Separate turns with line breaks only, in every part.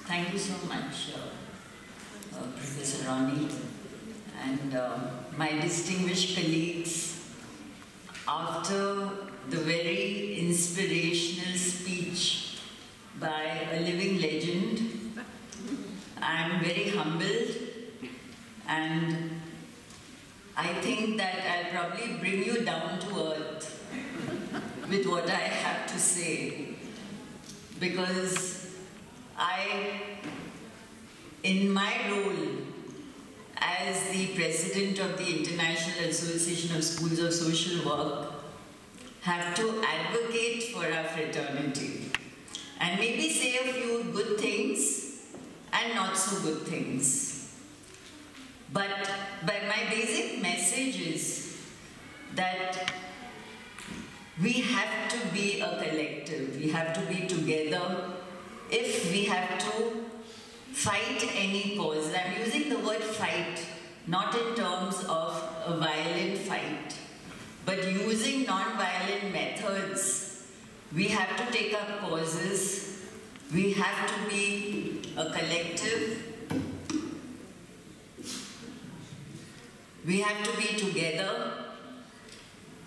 Thank you so much, Professor Ronnie, and my distinguished colleagues. After the very inspirational speech by a living legend, I am very humbled, and I think that I'll probably bring you down to earth with what I have to say, because in my role as the President of the International Association of Schools of Social Work, have to advocate for our fraternity and maybe say a few good things and not so good things. But my basic message is that we have to be a collective, we have to be together. If we have to fight any cause, I'm using the word fight, not in terms of a violent fight, but using non-violent methods. We have to take up causes, we have to be a collective, we have to be together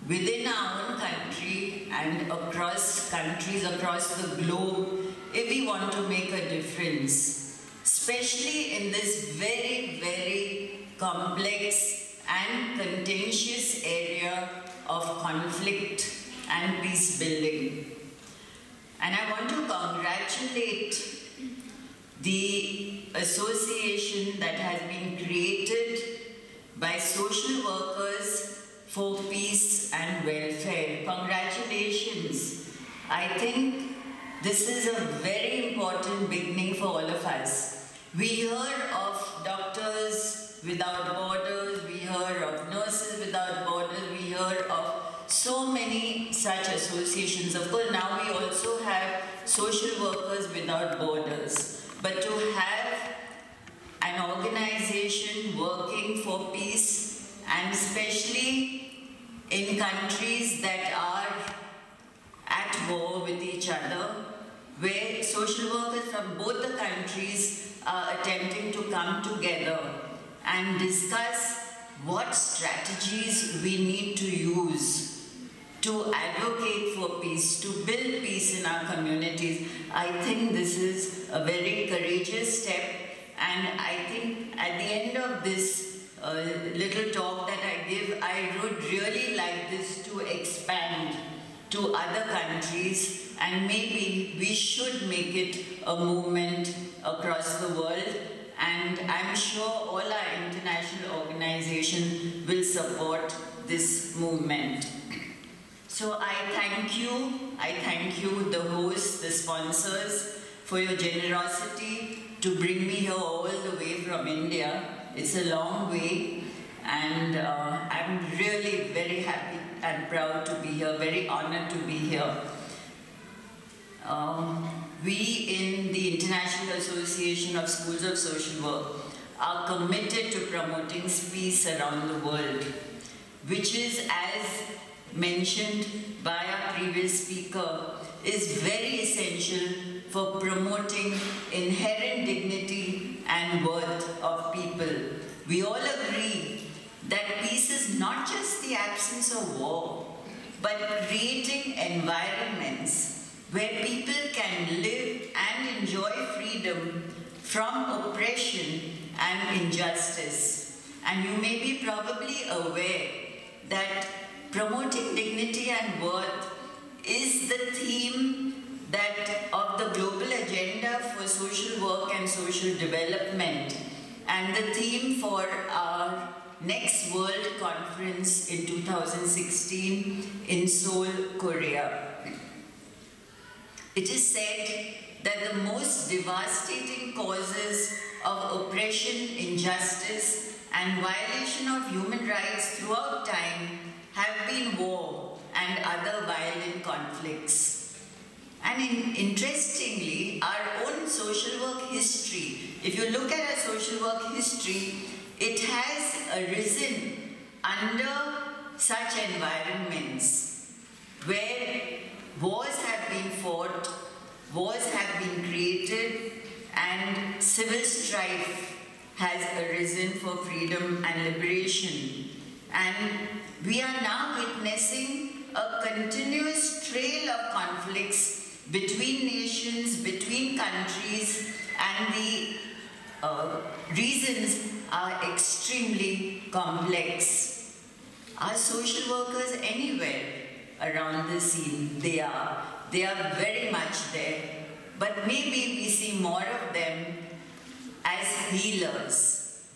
within our own country and across countries, across the globe, if we want to make a difference, especially in this very, very complex and contentious area of conflict and peace building. And I want to congratulate the association that has been created by social workers for peace and welfare. Congratulations. I think this is a very important beginning for all of us. We hear of Doctors Without Borders, we hear of Nurses Without Borders, we hear of so many such associations. Of course, now we also have Social Workers Without Borders. But to have an organization working for peace, and especially in countries that are at war with each other, where social workers from both the countries are attempting to come together and discuss what strategies we need to use to advocate for peace, to build peace in our communities. I think this is a very courageous step, and I think at the end of this little talk that I give, I would really like this to expand to other countries, and maybe we should make it a movement across the world, and I'm sure all our international organizations will support this movement. So I thank you, the hosts, the sponsors, for your generosity to bring me here all the way from India. It's a long way, and I'm really very happy and proud to be here, very honored to be here. We in the International Association of Schools of Social Work are committed to promoting peace around the world, which is, as mentioned by our previous speaker, is very essential for promoting inherent dignity and worth of people. We all agree that peace is not just the absence of war, but creating environments where people can live and enjoy freedom from oppression and injustice. And you may be probably aware that promoting dignity and worth is the theme of the global agenda for social work and social development, and the theme for our next World Conference in 2016 in Seoul, Korea. It is said that the most devastating causes of oppression, injustice, and violation of human rights throughout time have been war and other violent conflicts. And interestingly, our own social work history, if you look at our social work history, it has arisen under such environments where wars have been fought, wars have been created, and civil strife has arisen for freedom and liberation. And we are now witnessing a continuous trail of conflicts between nations, between countries, and the reasons are extremely complex. Are social workers anywhere around the scene? They are very much there. But maybe we see more of them as healers.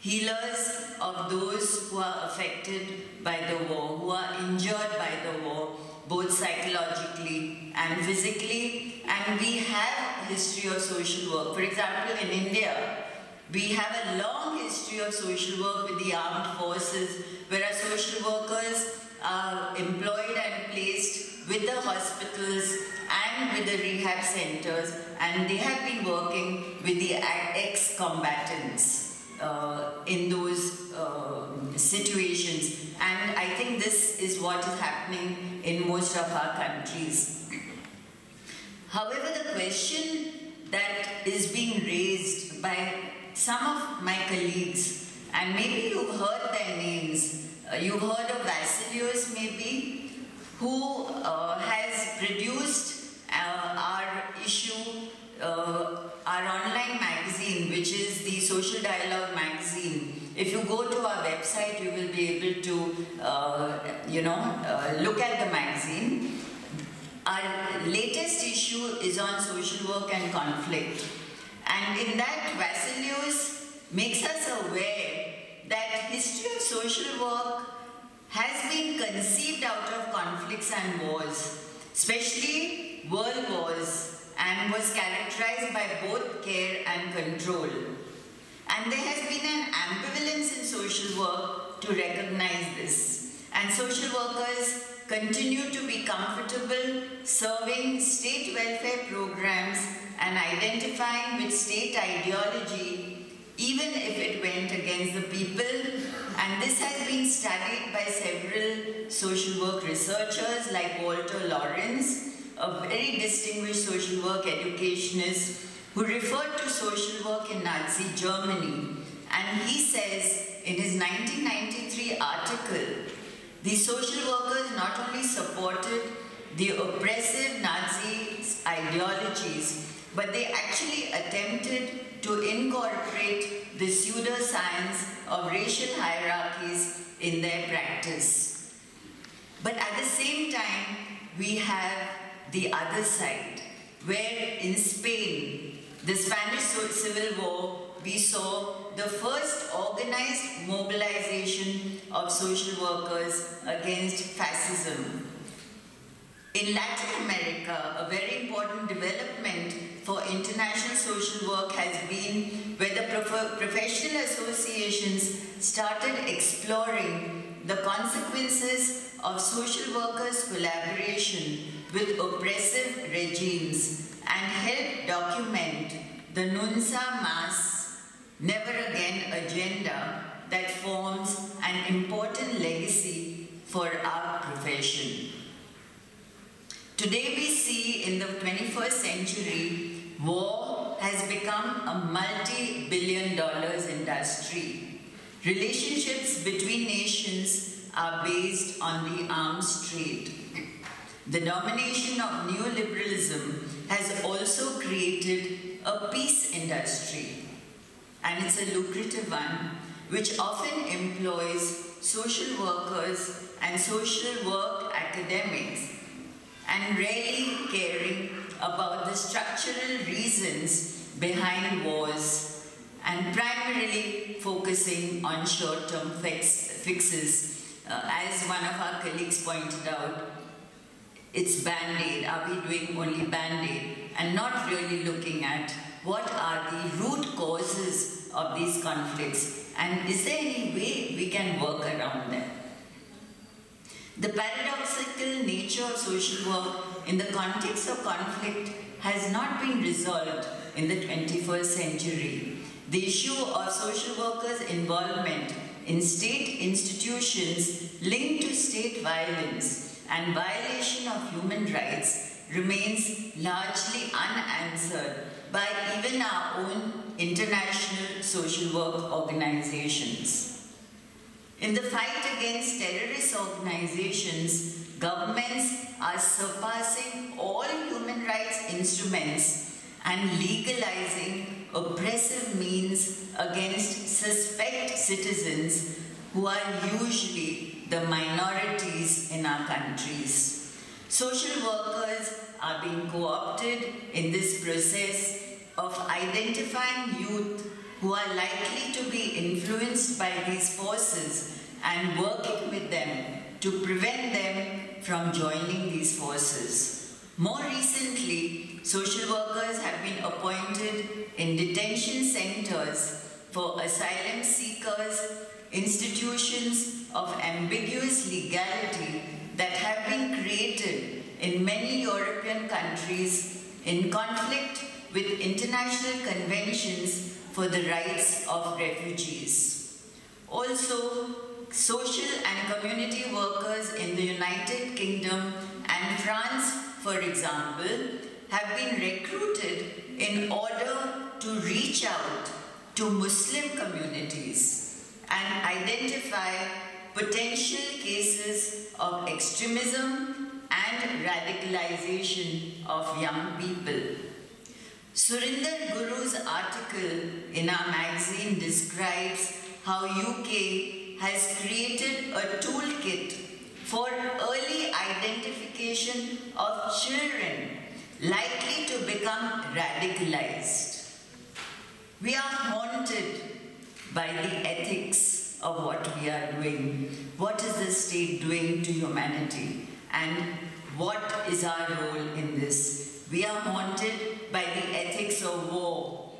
Healers of those who are affected by the war, who are injured by the war, both psychologically and physically. And we have a history of social work. For example, in India, we have a long history of social work with the armed forces, where our social workers are employed and placed with the hospitals and with the rehab centers, and they have been working with the ex-combatants in those situations. And I think this is what is happening in most of our countries. However, the question that is being raised by some of my colleagues, and maybe you've heard their names, you've heard of Vasilios maybe, who has produced our issue, our online magazine, which is the Social Dialogue magazine. If you go to our website, you will be able to, look at the magazine. Our latest issue is on social work and conflict. And in that, Vasilios makes us aware that history of social work has been conceived out of conflicts and wars, especially world wars, and was characterized by both care and control. And there has been an ambivalence in social work to recognize this. And social workers continue to be comfortable serving state welfare programs and identifying with state ideology, even if it went against the people. And this has been studied by several social work researchers like Walter Lawrence, a very distinguished social work educationist who referred to social work in Nazi Germany. And he says in his 1993 article, the social workers not only supported the oppressive Nazi ideologies, but they actually attempted to incorporate the pseudoscience of racial hierarchies in their practice. But at the same time, we have the other side, where in Spain, the Spanish Civil War, we saw the first organized mobilization of social workers against fascism. In Latin America, a very important development for international social work has been where the professional associations started exploring the consequences of social workers' collaboration with oppressive regimes and helped document the Nunca Más, Never Again agenda that forms an important legacy for our profession. Today we see in the 21st century, war has become a multi-billion-dollar industry. Relationships between nations are based on the arms trade. The domination of neoliberalism has also created a peace industry, and it's a lucrative one, which often employs social workers and social work academics, and rarely caring about the structural reasons behind wars, and primarily focusing on short-term fixes. As one of our colleagues pointed out, it's Band-Aid. Are we doing only Band-Aid? And not really looking at what are the root causes of these conflicts, and is there any way we can work around them? The paradoxical nature of social work in the context of conflict has not been resolved in the 21st century. The issue of social workers' involvement in state institutions linked to state violence and violation of human rights remains largely unanswered by even our own international social work organizations. In the fight against terrorist organizations, governments are surpassing all human rights instruments and legalizing oppressive means against suspect citizens who are usually the minorities in our countries. Social workers are being co-opted in this process of identifying youth who are likely to be influenced by these forces and working with them to prevent them from joining these forces. More recently, social workers have been appointed in detention centers for asylum seekers, institutions of ambiguous legality that have been created in many European countries in conflict with international conventions for the rights of refugees. Also, social and community workers in the United Kingdom and France, for example, have been recruited in order to reach out to Muslim communities and identify potential cases of extremism and radicalization of young people. Surinder Guru's article in our magazine describes how UK has created a toolkit for early identification of children likely to become radicalized. We are haunted by the ethics of what we are doing. What is the state doing to humanity? And what is our role in this? We are haunted by the ethics of war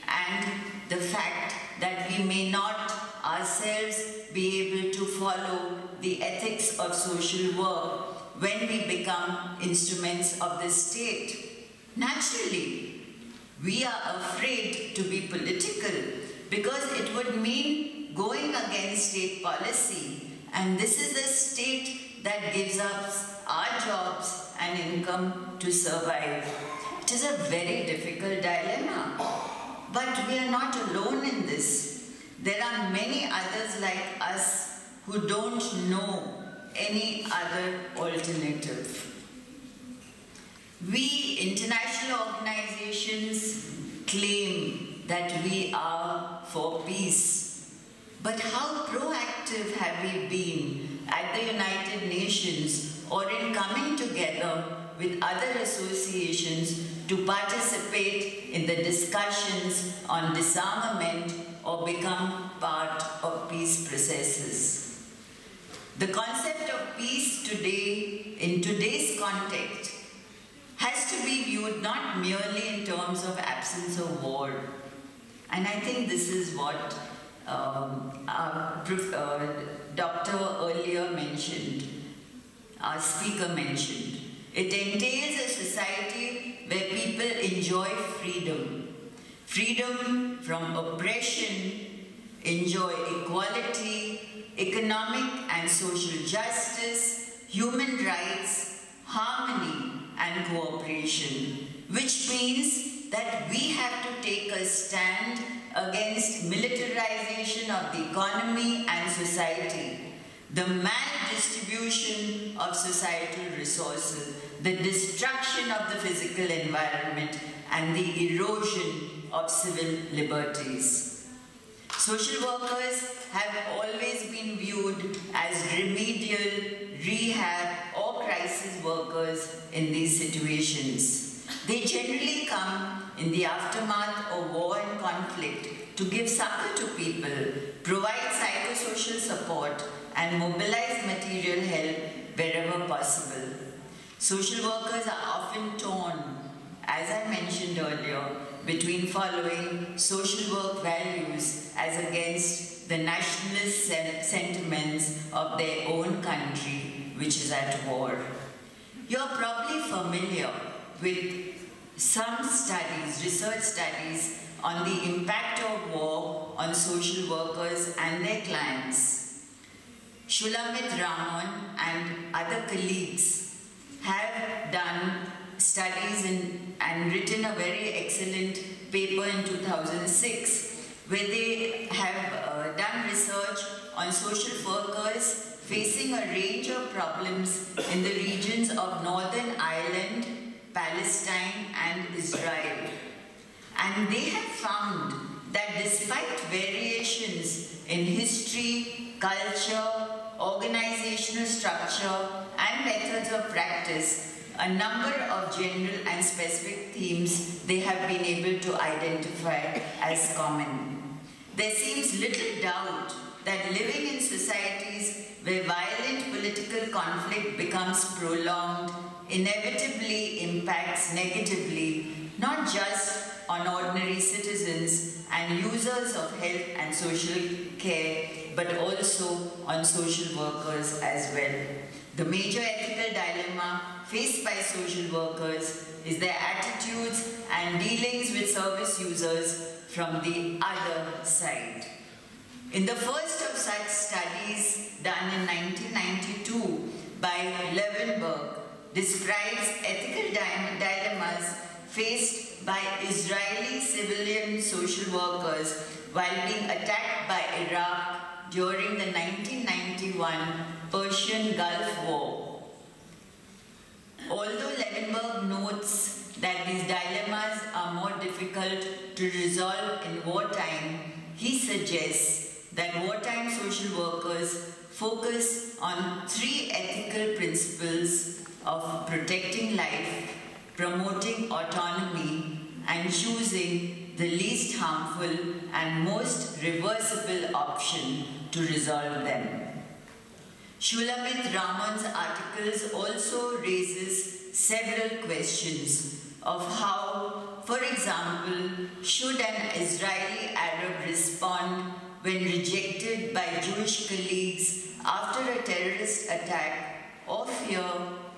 and the fact that we may not ourselves be able to follow the ethics of social work when we become instruments of the state. Naturally, we are afraid to be political because it would mean going against state policy, and this is the state that gives us our jobs and income to survive. It is a very difficult dilemma, but we are not alone in this. There are many others like us who don't know any other alternative. We international organizations claim that we are for peace, but how proactive have we been at the United Nations or in coming together with other associations to participate in the discussions on disarmament or become part of peace processes? The concept of peace today, in today's context, has to be viewed not merely in terms of absence of war. And I think this is what our doctor earlier mentioned, our speaker mentioned. It entails a society where people enjoy freedom. Freedom from oppression, enjoy equality, economic and social justice, human rights, harmony and cooperation, which means that we have to take a stand against militarization of the economy and society, the maldistribution of societal resources, the destruction of the physical environment, and the erosion of civil liberties. Social workers have always been viewed as remedial, rehab, or crisis workers in these situations. They generally come in the aftermath of war and conflict to give succor to people, provide psychosocial support, and mobilize material help wherever possible. Social workers are often torn, as I mentioned earlier, between following social work values as against the nationalist sentiments of their own country, which is at war. You're probably familiar with some studies, research studies, on the impact of war on social workers and their clients. Shalom and other colleagues have done studies and written a very excellent paper in 2006 where they have done research on social workers facing a range of problems in the regions of Northern Ireland, Palestine and Israel. And they have found that despite variations in history, culture, organizational structure and methods of practice, a number of general and specific themes they have been able to identify as common. There seems little doubt that living in societies where violent political conflict becomes prolonged inevitably impacts negatively not just on ordinary citizens and users of health and social care, but also on social workers as well. The major ethical dilemma faced by social workers is their attitudes and dealings with service users from the other side. In the first of such studies done in 1992 by Levenberg, describes ethical dilemmas faced by Israeli civilian social workers while being attacked by Iraq during the 1991 Persian Gulf War. Although Levenberg notes that these dilemmas are more difficult to resolve in wartime, he suggests that wartime social workers focus on three ethical principles of protecting life, promoting autonomy, and choosing the least harmful and most reversible option to resolve them. Shulamit Ramon's articles also raises several questions of how, for example, should an Israeli Arab respond when rejected by Jewish colleagues after a terrorist attack or fear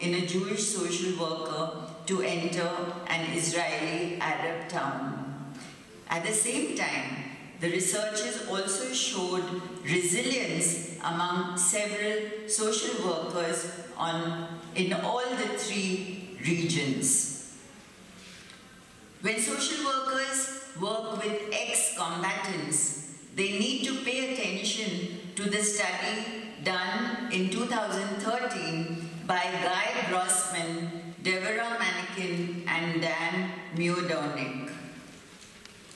in a Jewish social worker to enter an Israeli Arab town. At the same time, the researchers also showed resilience among several social workers in all the three regions. When social workers work with ex-combatants, they need to pay attention to the study done in 2013 by Guy Grossman, Deborah Manikin, and Dan Muirdonig.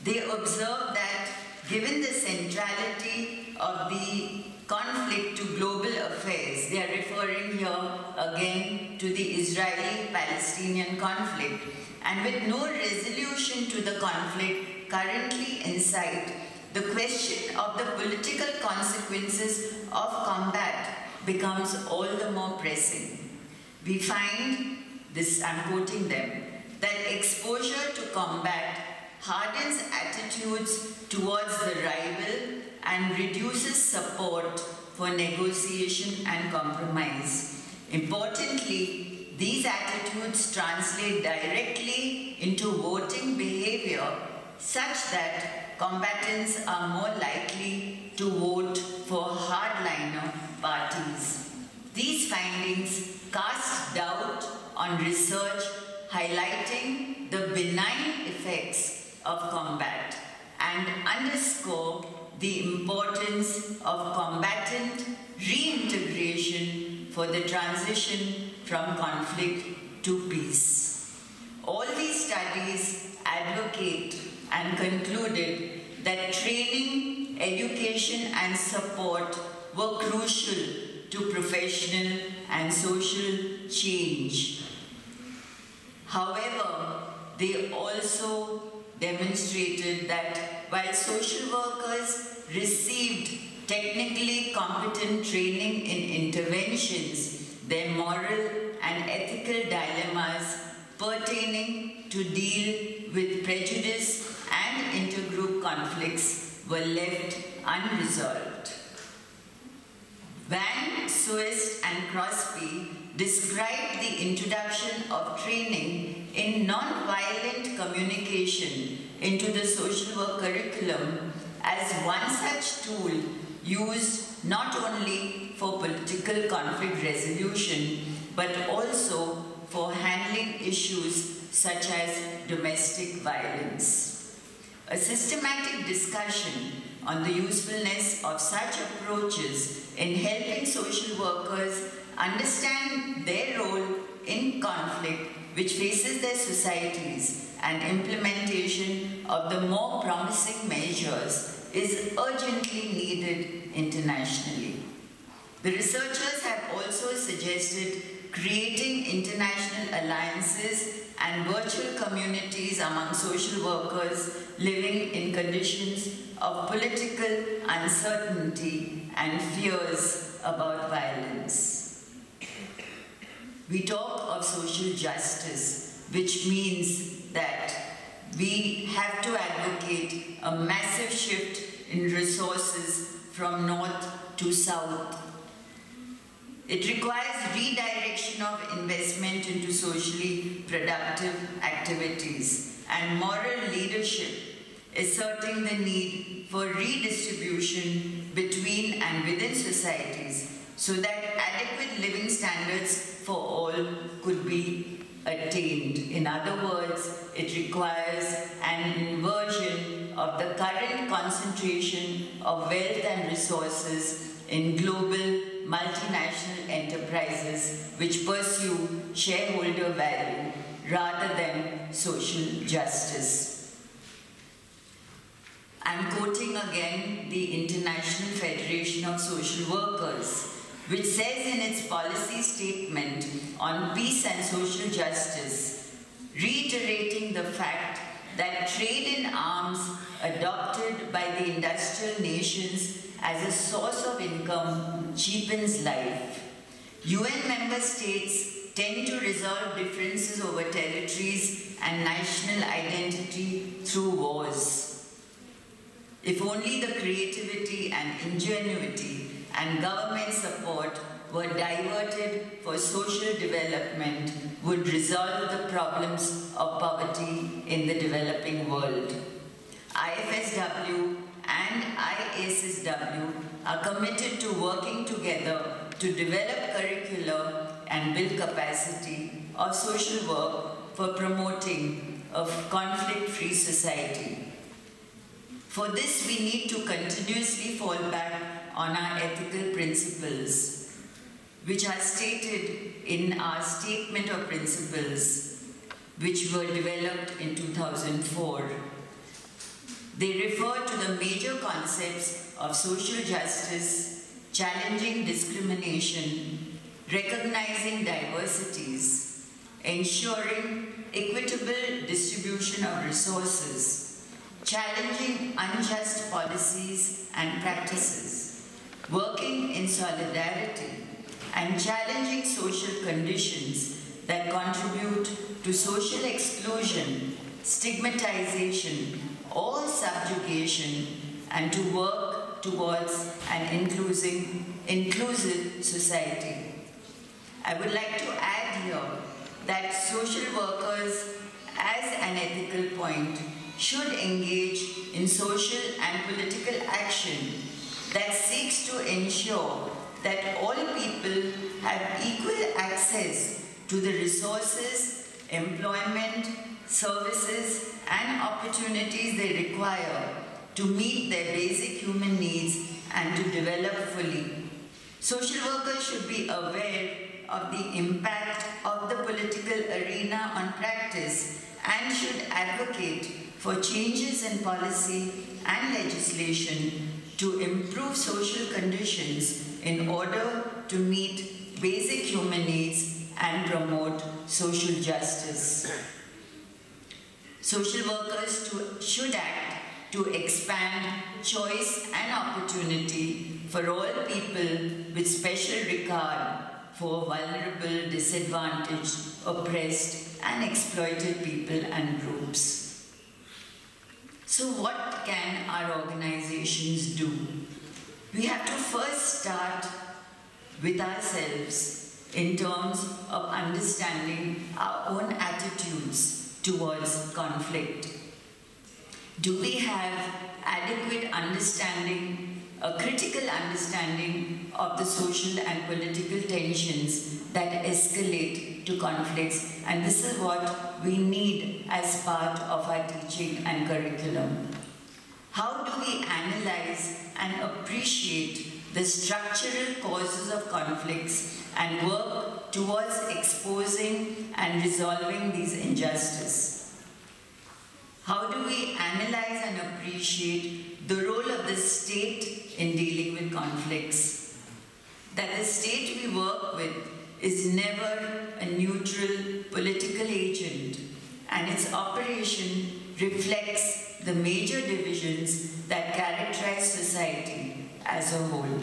They observed that given the centrality of the conflict to global affairs, they are referring here again to the Israeli-Palestinian conflict, and with no resolution to the conflict currently in sight, the question of the political consequences of combat becomes all the more pressing. We find, this I'm quoting them, that exposure to combat hardens attitudes towards the rival and reduces support for negotiation and compromise. Importantly, these attitudes translate directly into voting behavior such that combatants are more likely to vote for hardliner parties. These findings cast doubt on research highlighting the benign effects of combat and underscore the importance of combatant reintegration for the transition from conflict to peace. All these studies advocate and concluded that training, education, and support were crucial to professional and social change. However, they also demonstrated that while social workers received technically competent training in interventions, their moral and ethical dilemmas pertaining to deal with prejudice and intergroup conflicts were left unresolved. Van Soest and Crosby described the introduction of training in non-violent communication into the social work curriculum as one such tool used not only for political conflict resolution but also for handling issues such as domestic violence. A systematic discussion on the usefulness of such approaches in helping social workers understand their role in conflict which faces their societies and implementation of the more promising measures is urgently needed internationally. The researchers have also suggested creating international alliances and virtual communities among social workers living in conditions of political uncertainty and fears about violence. We talk of social justice, which means that we have to advocate a massive shift in resources from north to south. It requires redirection of investment into socially productive activities and moral leadership, asserting the need for redistribution between and within societies so that adequate living standards for all could be attained. In other words, it requires an inversion of the current concentration of wealth and resources in global multinational enterprises which pursue shareholder value rather than social justice. I'm quoting again the International Federation of Social Workers, which says in its policy statement on peace and social justice, reiterating the fact that trade in arms adopted by the industrial nations as a source of income cheapens life. UN member states tend to resolve differences over territories and national identity through wars. If only the creativity and ingenuity and government support were diverted for social development, would resolve the problems of poverty in the developing world. IFSW and IASSW are committed to working together to develop curricula and build capacity of social work for promoting a conflict-free society. For this, we need to continuously fall back on our ethical principles, which are stated in our Statement of Principles, which were developed in 2004. They refer to the major concepts of social justice, challenging discrimination, recognizing diversities, ensuring equitable distribution of resources, challenging unjust policies and practices, working in solidarity, and challenging social conditions that contribute to social exclusion, stigmatization, or subjugation, and to work towards an inclusive society. I would like to add here that social workers, as an ethical point, should engage in social and political action that seeks to ensure that all people have equal access to the resources, employment, services, and opportunities they require to meet their basic human needs and to develop fully. Social workers should be aware of the impact of the political arena on practice and should advocate for changes in policy and legislation to improve social conditions in order to meet basic human needs and promote social justice. Social workers should act to expand choice and opportunity for all people with special regard for vulnerable, disadvantaged, oppressed, and exploited people and groups. So what can our organizations do? We have to first start with ourselves in terms of understanding our own attitudes towards conflict. Do we have adequate understanding a critical understanding of the social and political tensions that escalate to conflicts, and this is what we need as part of our teaching and curriculum. How do we analyze and appreciate the structural causes of conflicts and work towards exposing and resolving these injustices? How do we analyze and appreciate the role of the state in dealing with conflicts? That the state we work with is never a neutral political agent, and its operation reflects the major divisions that characterize society as a whole.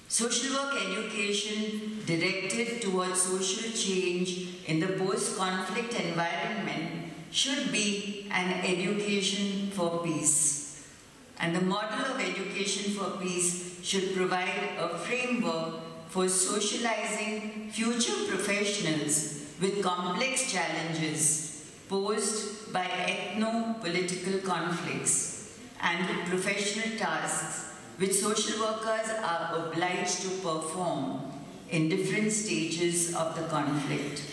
Social work education directed towards social change in the post-conflict environment should be an education for peace. And the model of education for peace should provide a framework for socializing future professionals with complex challenges posed by ethno-political conflicts and professional tasks which social workers are obliged to perform in different stages of the conflict.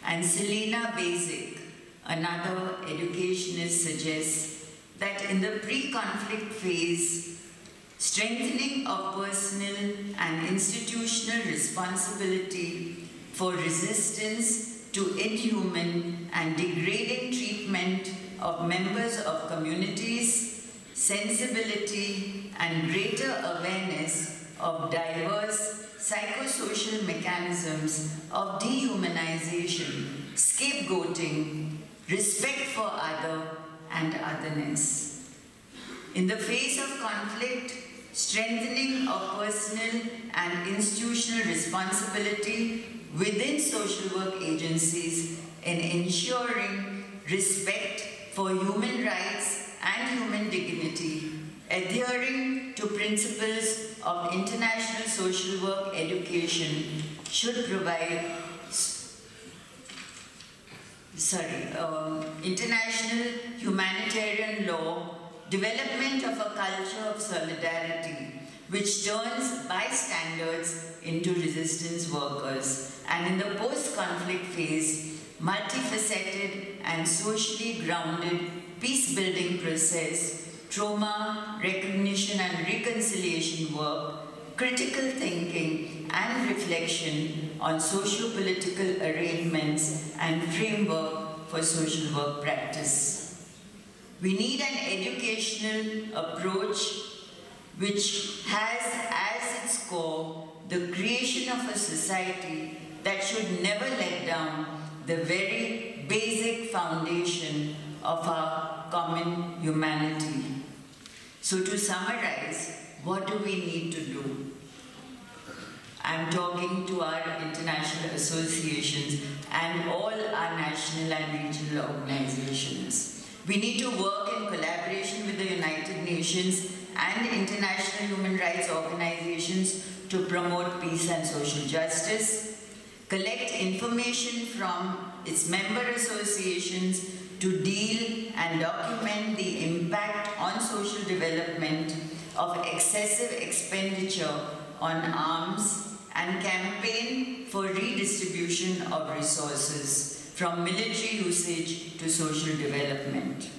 And Selena Basic, another educationist, suggests that in the pre-conflict phase, strengthening of personal and institutional responsibility for resistance to inhuman and degrading treatment of members of communities, sensibility and greater awareness of diverse psychosocial mechanisms of dehumanization, scapegoating, respect for other and otherness. In the face of conflict, strengthening of personal and institutional responsibility within social work agencies in ensuring respect for human rights and human dignity, adhering to principles of international social work education should provide international humanitarian law, development of a culture of solidarity which turns bystanders into resistance workers, and in the post-conflict phase, multifaceted and socially grounded peace-building process, trauma, recognition and reconciliation work, critical thinking and reflection on socio-political arrangements and framework for social work practice. We need an educational approach which has as its core the creation of a society that should never let down the very basic foundation of our common humanity. So to summarize, what do we need to do? I'm talking to our international associations and all our national and regional organizations. We need to work in collaboration with the United Nations and international human rights organizations to promote peace and social justice, collect information from its member associations to deal and document the impact on social development of excessive expenditure on arms and campaign for redistribution of resources from military usage to social development.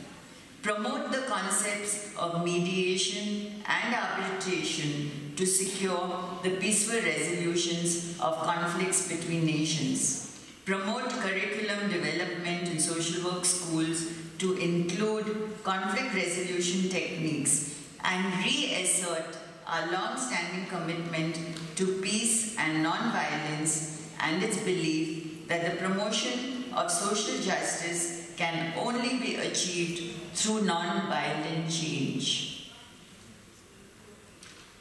Promote the concepts of mediation and arbitration to secure the peaceful resolutions of conflicts between nations. Promote curriculum development in social work schools to include conflict resolution techniques and reassert our long-standing commitment to peace and non-violence and its belief that the promotion of social justice can only be achieved through non-violent change.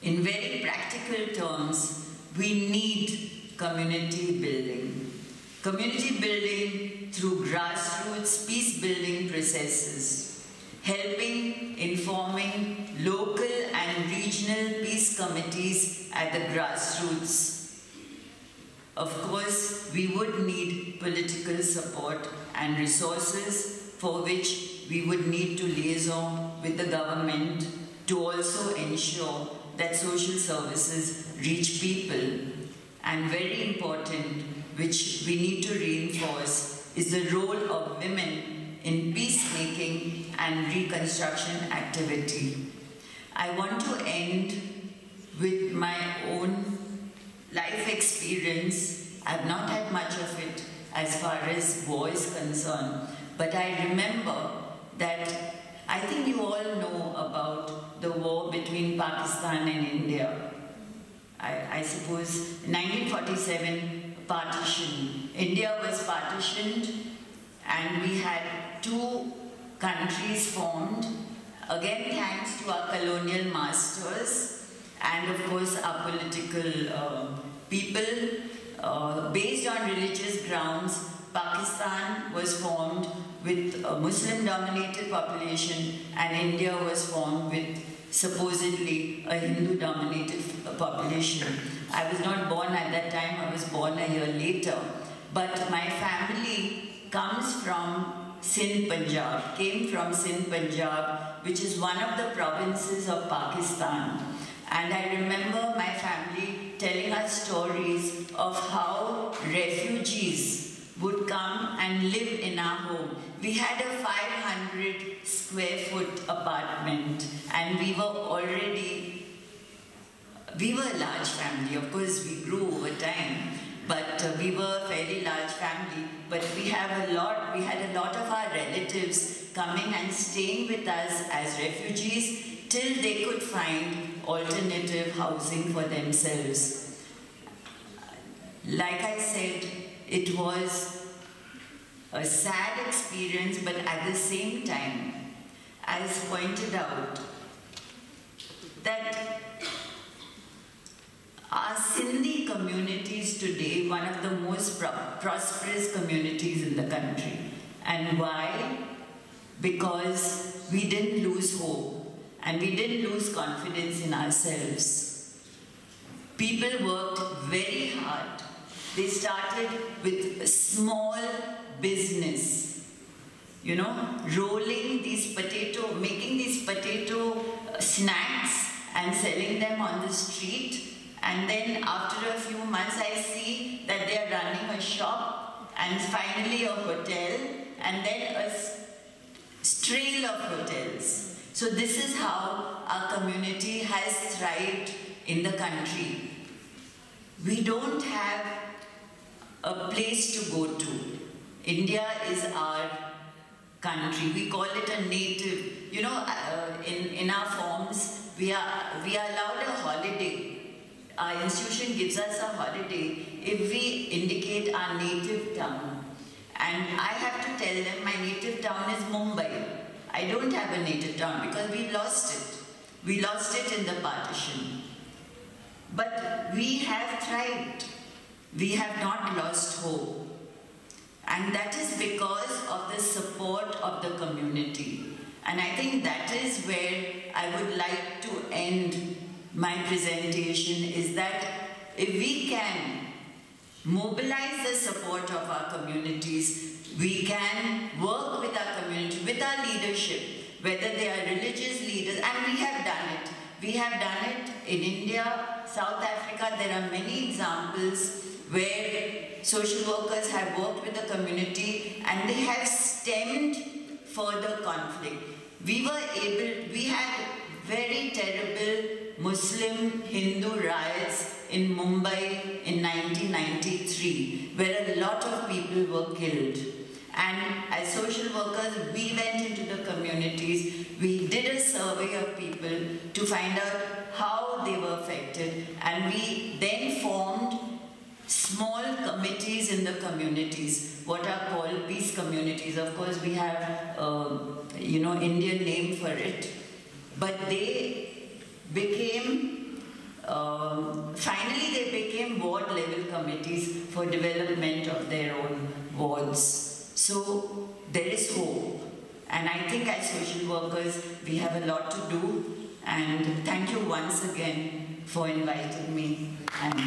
In very practical terms, we need community building. Community building through grassroots peace-building processes, helping in forming local and regional peace committees at the grassroots. Of course, we would need political support and resources for which we would need to liaison with the government to also ensure that social services reach people. And very important, which we need to reinforce, is the role of women in peacemaking and reconstruction activity. I want to end with my own life experience. I've not had much of it as far as war is concerned, but I remember that I think you all know about the war between Pakistan and India. I suppose 1947 partition. India was partitioned and we had two countries formed, again thanks to our colonial masters and of course our political people. Based on religious grounds, Pakistan was formed with a Muslim-dominated population and India was formed with supposedly a Hindu-dominated population. I was not born at that time, I was born a year later. But my family comes from Sindh, Punjab, came from Sindh, Punjab, which is one of the provinces of Pakistan. And I remember my family telling us stories of how refugees would come and live in our home. We had a 500 square foot apartment and we were a large family. Of course, we grew over time, but we were a fairly large family. But we had a lot of our relatives coming and staying with us as refugees till they could find alternative housing for themselves. Like I said, it was a sad experience, but at the same time, as pointed out, that our Sindhi communities today, one of the most prosperous communities in the country. And why? Because we didn't lose hope and we didn't lose confidence in ourselves. People worked very hard. They started with a small business, you know, rolling these making these potato snacks and selling them on the street. And then after a few months, I see that they are running a shop and finally a hotel and then a trail of hotels. So this is how our community has thrived in the country. We don't have a place to go to. India is our country. We call it a native. You know, in our forms, we are allowed a holiday. Our institution gives us a holiday if we indicate our native town. And I have to tell them my native town is Mumbai. I don't have a native town because we lost it. We lost it in the partition. But we have thrived. We have not lost hope. And that is because of the support of the community. And I think that is where I would like to end my presentation, is that if we can mobilize the support of our communities, we can work with our community, with our leadership, whether they are religious leaders, and we have done it. We have done it in India, South Africa. There are many examples where social workers have worked with the community and they have stemmed further conflict. We had very terrible Muslim-Hindu riots in Mumbai in 1993, where a lot of people were killed. And as social workers, we went into the communities, we did a survey of people to find out how they were affected, and we then formed small committees in the communities, what are called peace communities. Of course, we have, Indian name for it. But they became, finally they became ward level committees for development of their own wards. So there is hope. And I think as social workers, we have a lot to do. And thank you once again for inviting me. And